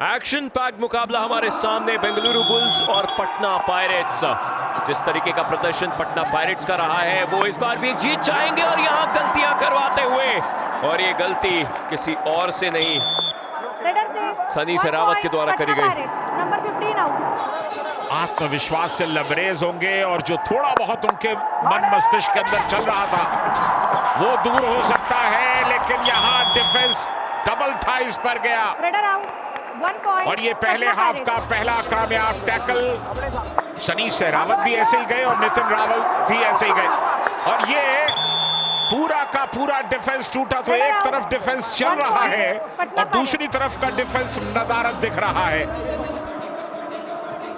Action packed मुकाबला हमारे सामने, बेंगलुरु बुल्स और पटना पायरेट्स। जिस तरीके का प्रदर्शन पटना पायरेट्स का रहा है, वो इस बार भी जीत जाएंगे और यहाँ गलतियां करवाते हुए, और ये गलती किसी और से नहीं, सनी शेरावत के द्वारा करी गई। Number 15 out. आत्मविश्वास से लबरेज होंगे और जो थोड़ा बहुत उनके मन मस्तिष्क के अंदर चल रहा था वो दूर हो सकता है, लेकिन यहाँ डिफेंस डबल था इस पर गया। और ये पहले हाफ का पहला कामयाब टैकल। सनी शेरावत भी ऐसे ही गए और नितिन रावल भी ऐसे ही गए, और ये पूरा का पूरा डिफेंस टूटा। तो एक तरफ डिफेंस चल रहा है और दूसरी तरफ का डिफेंस नदारद दिख रहा है।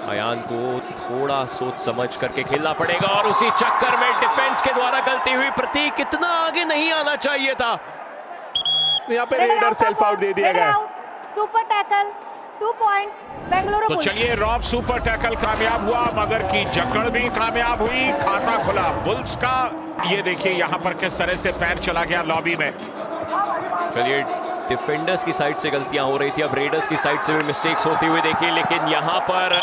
अयान को थोड़ा सोच समझ करके खेलना पड़ेगा, और उसी चक्कर में डिफेंस के द्वारा गलती हुई। प्रतीक कितना आगे नहीं आना चाहिए था। यहाँ पे रेडर सेल्फ आउट दे दिया गया। सुपर टैकल 2 पॉइंट्स बेंगलुरु तो बुल्स। चलिए, रॉब सुपर टैकल कामयाब हुआ, मगर की जकड़ भी कामयाब हुई। खाता खुला बुल्स का। ये देखिए यहाँ पर किस तरह से पैर चला गया लॉबी में। चलिए, डिफेंडर्स की साइड से गलतियां हो रही थी, अब रेडर्स की साइड से भी मिस्टेक्स होती हुई देखिए, लेकिन यहाँ पर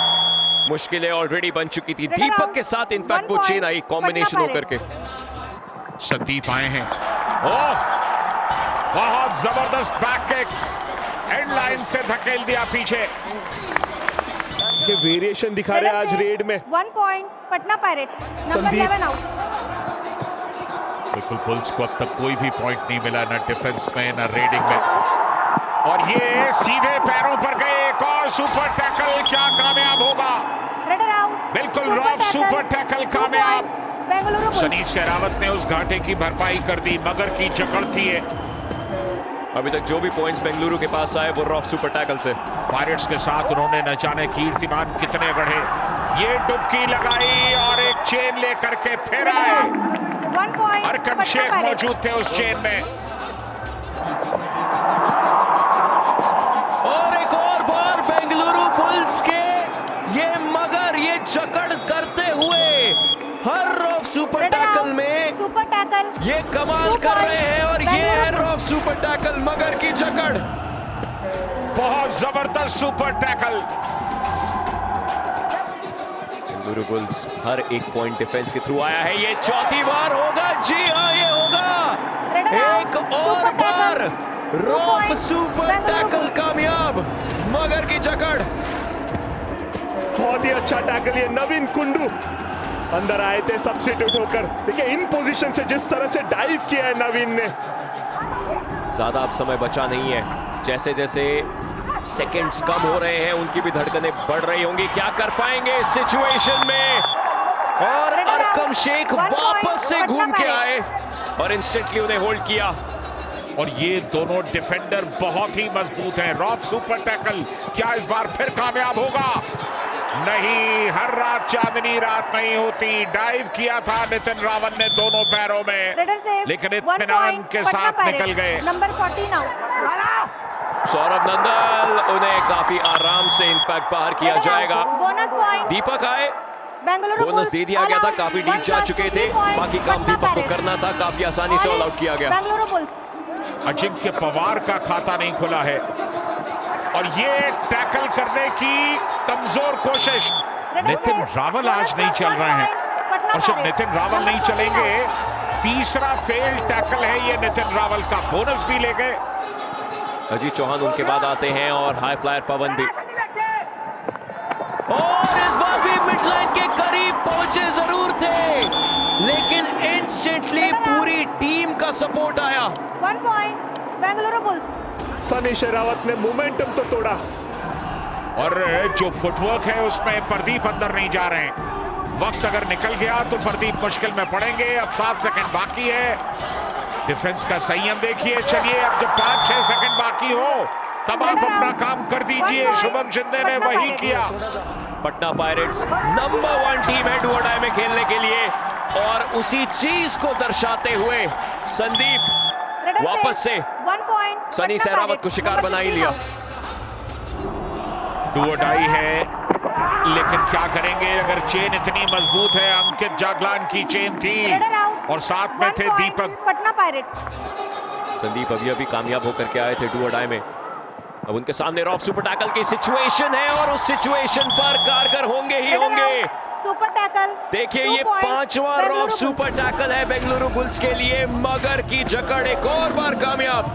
मुश्किलें ऑलरेडी बन चुकी थी। दीपक के साथ इनफैक्ट वो चेन आई कॉम्बिनेशन होकर के। संदीप आए हैं। ओह, बहुत जबरदस्त बैक किक, एंड लाइन से धकेल दिया पीछे। ये वेरिएशन दिखा रहे हैं आज रेड में। 1 point Patna pirates. Number 7 out. बिल्कुल, बुल्स को अब तक कोई भी पॉइंट नहीं मिला, ना डिफेंस में ना रेडिंग में। और ये सीधे पैरों पर गए। एक और सुपर टैकल, क्या कामयाब होगा? बिल्कुल, रॉब सुपर टैकल कामयाब। सनी शेरावत ने उस घाटे की भरपाई कर दी, मगर की जकड़ थी ये। अभी तक जो भी पॉइंट्स बेंगलुरु के पास आए वो रॉब सुपर टैकल से। पायरेट्स के साथ उन्होंने न जाने कीर्तिमान कितने गढ़े। ये डुबकी लगाई और एक चेन लेकर के फिर आए। अरकम शेख मौजूद थे उस चेन में। और एक और बार बेंगलुरु बुल्स के ये मगर ये जकड़ करते हुए हर रॉब सुपर टैकल में सुपर टैकल ये कमाल कर रहे हैं, और ये है रॉब सुपर टैकल, मगर की जकड़। बहुत जबरदस्त सुपर टैकल। बेंगलुरु बुल्स हर एक पॉइंट डिफेंस के थ्रू आया है। ये चौथी बार होगा, जी हाँ ये होगा। एक और बार रॉब सुपर टैकल कामयाब, मगर की जकड़। बहुत ही अच्छा टैकल। ये नवीन कुंडू अंदर आए थे सब्स्टिट्यूट होकर। देखिए इन पोजीशन से जिस तरह से डाइव किया है नवीन ने। ज्यादा अब समय बचा नहीं है, जैसे जैसे सेकंड्स कम हो रहे हैं उनकी भी धड़कनें बढ़ रही होंगी। क्या कर पाएंगे इस सिचुएशन में? और अरकम शेख वापस से घूम के आए और इंस्टेंटली उन्हें होल्ड किया। और ये दोनों डिफेंडर बहुत ही मजबूत हैं। रॉब सुपर टैकल क्या इस बार फिर कामयाब होगा? नहीं, हर रात चांदनी रात नहीं होती। डाइव किया था नितिन रावल ने दोनों पैरों में, लेकिन इत्मीनान के साथ निकल गए। Number 14 out. सौरभ नंदल, उन्हें काफी आराम से इनफैक्ट बाहर किया जाएगा। बोनस पॉइंट दीपक आए, बेंगलुरु बोनस दे दिया गया था। काफी डीप जा चुके थे, बाकी काम दीपक को करना था। काफी आसानी से ऑल आउट किया गया। बेंगलुरु बुल्स। अजिंक्य पवार का खाता नहीं खुला है, और ये टैकल करने की कमजोर कोशिश। नितिन रावल आज नहीं चल रहे हैं, और जब नितिन रावल नहीं चलेंगे, तीसरा फेल टैकल है ये नितिन रावल का। बोनस भी ले गए। अजीत चौहान उनके बाद आते हैं, और हाई फ्लायर पवन भी। और इस बार भी मिड लाइन के करीब पहुंचे जरूर थे, लेकिन इंस्टेंटली पूरी टीम का सपोर्ट आया। 1 पॉइंट बेंगलुरु बुल्स। सनी शेरावत ने मोमेंटम तो तोड़ा, और जो फुटवर्क है उसमें प्रदीप अंदर नहीं जा रहे हैं। वक्त अगर निकल गया तो प्रदीप मुश्किल में पड़ेंगे। अब 7 सेकंड बाकी है। डिफेंस का संयम देखिए। चलिए, अब जब 5-6 सेकंड बाकी हो तब आप अपना काम कर दीजिए। शुभम शिंदे ने वही किया। पटना पायरेट्स नंबर 1 टीम है डू और डाई में खेलने के लिए, और उसी चीज को दर्शाते हुए संदीप वापस से 1 पॉइंट सनी शेरावत को शिकार बना ही लिया। डू और डाई है, लेकिन क्या करेंगे? अगर चेन इतनी मजबूत है, अंकित जागलान की चेन थी और साथ में थे दीपक। पटना पायरेट्स। संदीप अभी कामयाब होकर के आए थे डू और डाई में। अब उनके सामने रॉफ सुपर टैकल की सिचुएशन है और उस सिचुएशन पर कारगर होंगे ही होंगे। Super tackle. देखिए ये 5वां रॉफ सुपर टैकल है बेंगलुरु बुल्स के लिए। मगर की जकड़ एक और बार कामयाब।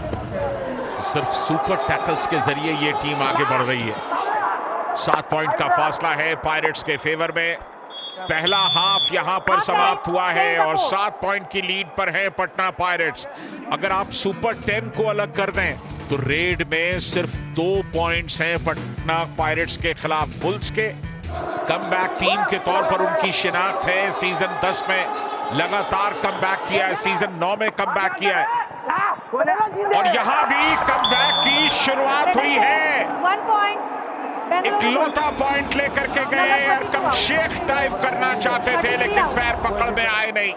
सिर्फ सुपर टैकल्स के जरिए ये टीम आगे बढ़ रही है। 7 पॉइंट का फासला है पायरेट्स के फेवर में। पहला हाफ यहां पर समाप्त हुआ है और 7 पॉइंट की लीड पर है पटना पायरेट्स। अगर आप सुपर 10 को अलग कर दें तो रेड में सिर्फ 2 पॉइंट्स हैं पटना पायरेट्स के खिलाफ बुल्स के। कमबैक टीम के तौर पर उनकी शिनाख्त है। सीजन 10 में लगातार कमबैक किया है, सीजन 9 में कमबैक किया है और यहां भी कमबैक की शुरुआत हुई है। 1 पॉइंट इकलौता पॉइंट लेकर के गए। अरकम शेख डाइव करना चाहते थे लेकिन पैर पकड़ में आए नहीं।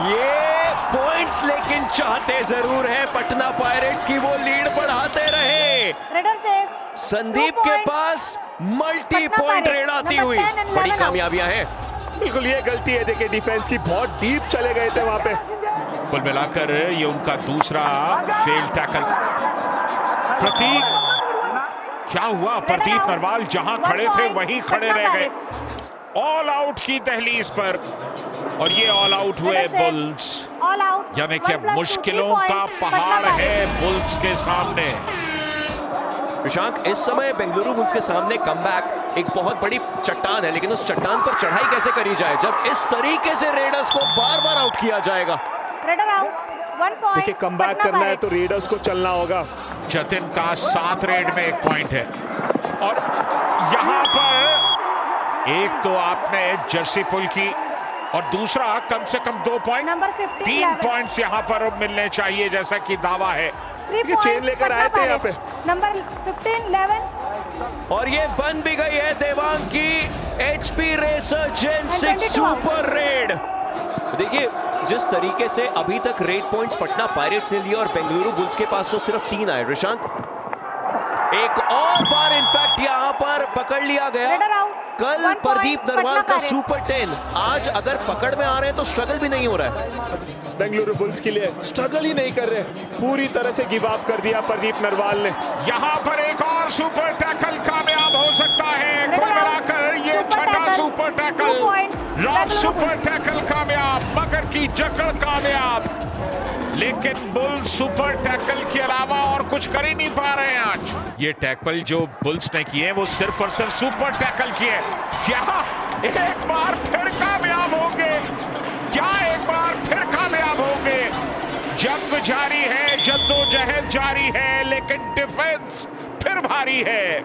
ये पॉइंट्स लेकिन चाहते जरूर है पटना पायरेट्स की वो लीड बढ़ाते रहे। Raider save. संदीप के पास मल्टी पॉइंट रेड आती हुई बड़ी कामयाबियां हैं। बिल्कुल ये गलती है, देखिए डिफेंस की, बहुत डीप चले गए थे वहां पे। कुल मिलाकर ये उनका दूसरा फेल टैकल। प्रतीक, क्या हुआ? प्रदीप नरवाल जहां खड़े थे वहीं खड़े रह गए। ऑल आउट की दहलीज पर और ये ऑल आउट हुए बुल्स। ऑल आउट, यानी कि अब मुश्किलों का पहाड़ है बुल्स के सामने। प्रशांत, इस समय बेंगलुरु बुल्स के सामने कमबैक एक बहुत बड़ी चट्टान है, लेकिन उस चट्टान पर चढ़ाई कैसे करी जाए जब इस तरीके से रेडर्स को बार बार आउट किया जाएगा। Raider out, 1 point. देखिए कमबैक करना है तो रेडर्स को चलना होगा। जतिन का 7 रेड में 1 पॉइंट है और यहां पर एक तो आपने जर्सी पुल की और दूसरा कम से कम 2 पॉइंट, नंबर 15, 3 पॉइंट्स यहां पर मिलने चाहिए जैसा कि दावा है। ये चेन लेकर आए थे यहाँ पे। नंबर 15, 11 और ये बन भी गई है देवांग की एचपी रेसर जेन 6 सुपर रेड। देखिए जिस तरीके से अभी तक रेड पॉइंट्स पटना पायरेट्स ने लिए और बेंगलुरु बुल्स के पास तो सिर्फ 3 आए। प्रशांत, एक और बार इंपैक्ट यहां पर पकड़ लिया गया। कल प्रदीप नरवाल का सुपर 10, आज अगर पकड़ में आ रहे हैं तो स्ट्रगल भी नहीं हो रहा है। बेंगलुरु बुल्स के लिए स्ट्रगल ही नहीं कर रहे, पूरी तरह से गिव अप कर दिया प्रदीप नरवाल ने। यहां पर एक और सुपर टैकल कामयाब हो सकता है। कुल मिलाकर ये 6ठा सुपर टैकल, रॉफ सुपर टैकल कामयाब, मगर की जकड़ कामयाब। लेकिन बुल्स सुपर टैकल के अलावा और कुछ कर ही नहीं पा रहे हैं आज। ये टैकल जो बुल्स ने किए वो सिर्फ और सिर्फ सुपर टैकल किए। क्या एक बार फिर कामयाब होंगे? क्या एक बार फिर कामयाब होंगे? जंग जारी है, जद्दोजहद जारी है, लेकिन डिफेंस फिर भारी है।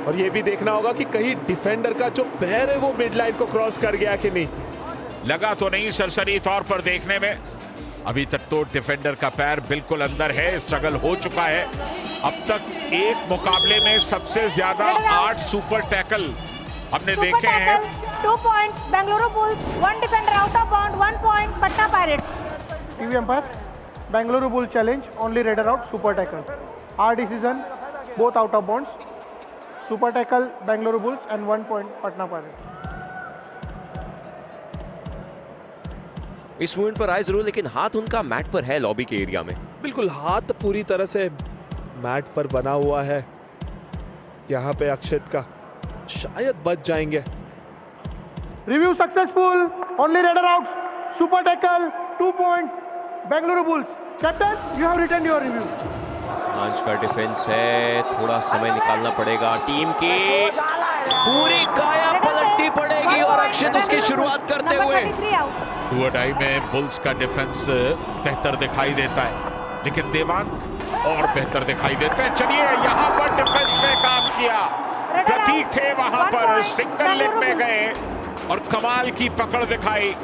और ये भी देखना होगा कि कहीं डिफेंडर का जो पैर है वो मिड लाइन को क्रॉस कर गया कि नहीं। लगा तो नहीं सरसरी तौर पर देखने में, अभी तक तो डिफेंडर का पैर बिल्कुल अंदर है। स्ट्रगल हो चुका है। अब तक एक मुकाबले में सबसे ज्यादा 8 सुपर टैकल हमने देखे हैं। 2 points Bengaluru bulls, 1 defender out of bound, 1 point Patna pirates. TV umpire, Bengaluru bull challenge, only raider out, super tackle. Our decision, both out of bounds, super tackle Bengaluru bulls and 1 point Patna pirates. इस movement पर आए जरूर, लेकिन हाथ उनका मैट पर है lobby के एरिया में। बिल्कुल हाथ पूरी तरह से मैट पर बना हुआ है। यहाँ पे अक्षित का शायद बच जाएंगे। Review successful, only raider outs, super tackle, 2 points Bengaluru bulls. Captain, you have written your review. आज का डिफेंस है, थोड़ा समय निकालना पड़ेगा टीम की। पूरी काया पलटनी पड़ेगी और अक्षित उसकी शुरुआत करते हुए। डू और डाई में बुल्स का डिफेंस बेहतर दिखाई देता है, लेकिन देवांग और बेहतर दिखाई देते हैं। चलिए यहाँ पर डिफेंस ने काम किया। प्रतीक थे वहां पर, सिंगल लेग में गए और कमाल की पकड़ दिखाई।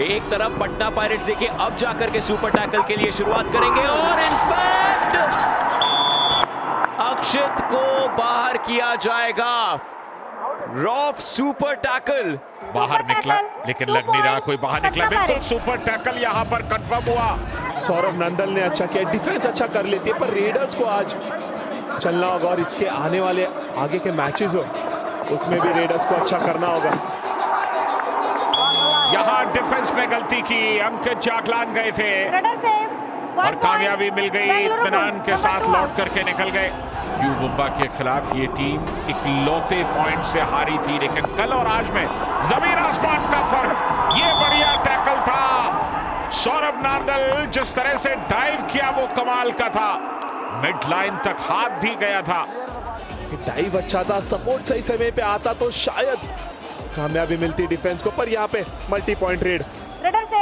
एक तरफ पटना पायरेट्स देखिए अब जाकर के सुपर टैकल के लिए शुरुआत करेंगे और इनफैक्ट अक्षित को बाहर किया जाएगा। रॉफ सुपर टैकल बाहर निकला, लेकिन लग नहीं रहा कोई बाहर निकला। बिल्कुल सुपर टैकल यहाँ पर कंफर्म हुआ। सौरभ नंदल ने अच्छा किया, डिफेंस अच्छा कर लेती है, पर रेडर्स को आज चलना होगा और इसके आने वाले आगे के मैचेस हो उसमें भी रेडर्स को अच्छा करना होगा। यहाँ डिफेंस ने गलती की, अंकित जागलान गए थे। रेडर सेव, और कामयाबी मिल गई, इत्मीनान के साथ लौट करके निकल गए। यू मुंबा के खिलाफ ये टीम इकलौते पॉइंट से हारी थी, लेकिन कल और आज में जमीन आसमान का फर्क। ये बढ़िया टैकल था, सौरभ नांदल जिस तरह से डाइव किया वो कमाल का था, मिड लाइन तक हाथ भी गया था। डाइव अच्छा था, सपोर्ट सही समय पे आता तो शायद कामयाबी मिलती डिफेंस को, पर यहाँ पे मल्टी पॉइंट रेड। रेडर से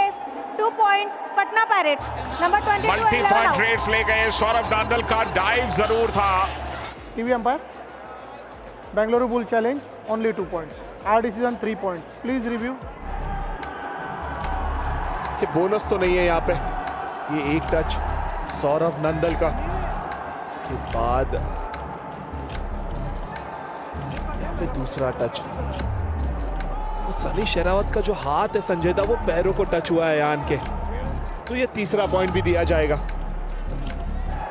2 points Patna pirates number 22 multi point raids ले गए, सौरभ नांदल का डाइव जरूर था। TV umpire, Bengaluru Bull challenge, only 2 points. Our decision 3 points. Please review. कि बोनस तो नहीं है यहाँ पे। ये एक टच सौरभ नंदल का, उसके बाद यहाँ पे दूसरा टच। तो सनी शेरावत का जो हाथ है संजय दा, वो पैरों को टच हुआ है यान के, तो ये तीसरा पॉइंट भी दिया जाएगा।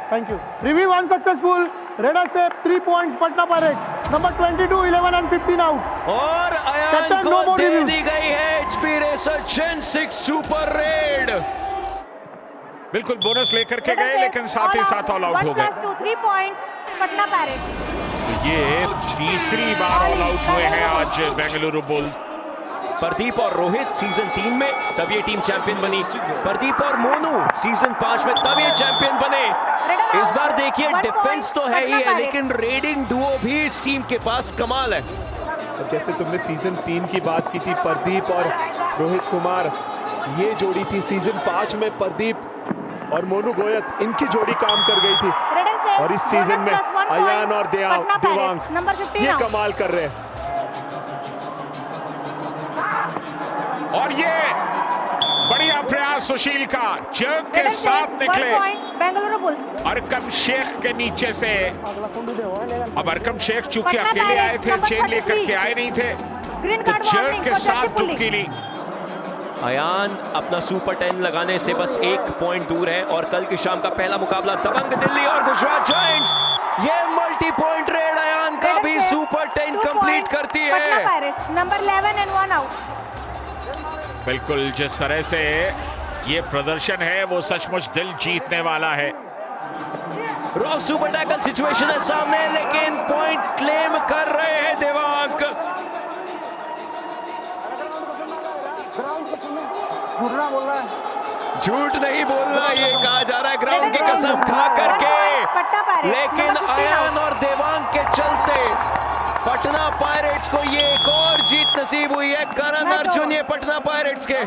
Thank you. Review unsuccessful. Redder save 3 points. Patna Pirates. Number 22, 11 and 15 out. और अयान Captain, no को more दे reviews. दी गई है HP racer Gen 6 super red. बिल्कुल बोनस लेकर के गए, लेकिन साथ ही साथ ऑल आउट हो गए। 1+2 3 points पटना पायरेट्स। ये तीसरी बार ऑल आउट हुए हैं आज बेंगलुरु बुल। प्रदीप और रोहित सीजन 3 में, तब ये टीम चैंपियन बनी। प्रदीप और मोनू सीजन 5 में, तब ये चैंपियन बने। इस बार देखिए डिफेंस तो है ही है, लेकिन रेडिंग डुओ भी इस टीम के पास कमाल है। और जैसे तुमने सीजन 3 की बात की थी, प्रदीप और रोहित कुमार, ये जोड़ी थी सीजन 5 में, प्रदीप और मोनू गोयत, इनकी जोड़ी काम कर गई थी। और इस सीजन में अयान और देवांग ये कमाल कर रहे हैं। और ये बढ़िया प्रयास सुशील का, जग के साथ निकले बेंगलुरु बुल्स। अरकम शेख के नीचे से। अब अरकम शेख चूंकि अकेले आए थे, चेन लेकर के आए नहीं थे, तो जग के साथ चुटकी ली। अयान अपना सुपर 10 लगाने से बस 1 पॉइंट दूर है, और कल की शाम का पहला मुकाबला दबंग दिल्ली और गुजरात जायंट्स। ये मल्टी पॉइंट रेड अयान का भी सुपर 10 कंप्लीट करती है। Number 11 and 1 out। बिल्कुल, जिस तरह से ये प्रदर्शन है वो सचमुच दिल जीतने वाला है। रॉफ सुपर टैकल सिचुएशन है सामने, लेकिन पॉइंट क्लेम कर रहे हैं देवांग। झूठ नहीं बोलना, ये कहा जा रहा है ग्राउंड की कसम खा करके, लेकिन अयान और देवांग के चलते पटना पायरेट्स को ये एक और जीत नसीब हुई है। करण अर्जुन ये पटना पायरेट्स के।